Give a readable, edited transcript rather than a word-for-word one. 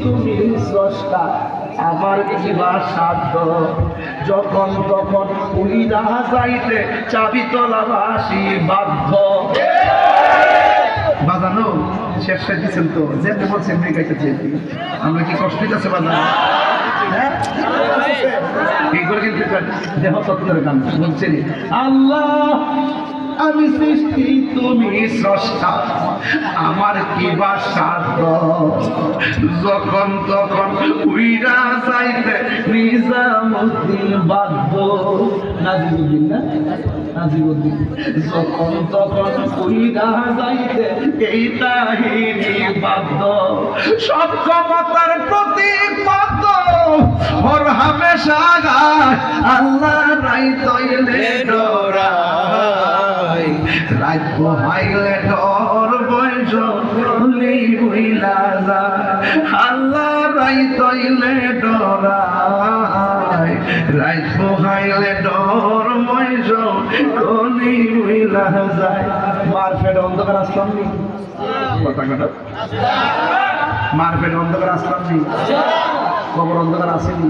তুমি স্রষ্টা, আমার কিবা সাধ্য, যখন তখন উইরা যাইতে চাবি তলাবাসী বাধ্য। বাজানো শেষ দিচ্ছেন তো, যেতে বলছেন গাইতেছে, আমরা কি কষ্ট হইতেছে বাজানো? এইগুলো কিন্তু দেহ তত্ত্বের গান বলছেন। আল্লাহ আমি সৃষ্টি তুমি স্রষ্টা, আমার কিবা সাধ্য, যখন তখন উইরা যাইতে নিজামুদ্দিন বাধ্য। নাজিবুদ্দিন না, নাজিবুদ্দিন। যখন তখন উইরা যাইতে এই তাহিনী বাধ্য, সব ক্ষমতার প্রতিপাদ্য ওর হামেশা গায়, আল্লাহ রাই তৈলে ডরাই, রাত পোহাইলে ডর বয়স হলি হইলা যায়, আল্লাহ রাই তৈলে ডরাই, রাত পোহাইলে ডর বয়স হলি হইলা যায়। মারফেট অন্ধকার আসলাম নি, কথা কথা মারফেট অন্ধকার আসলাম নি, কবর অন্ধকার আসেনি।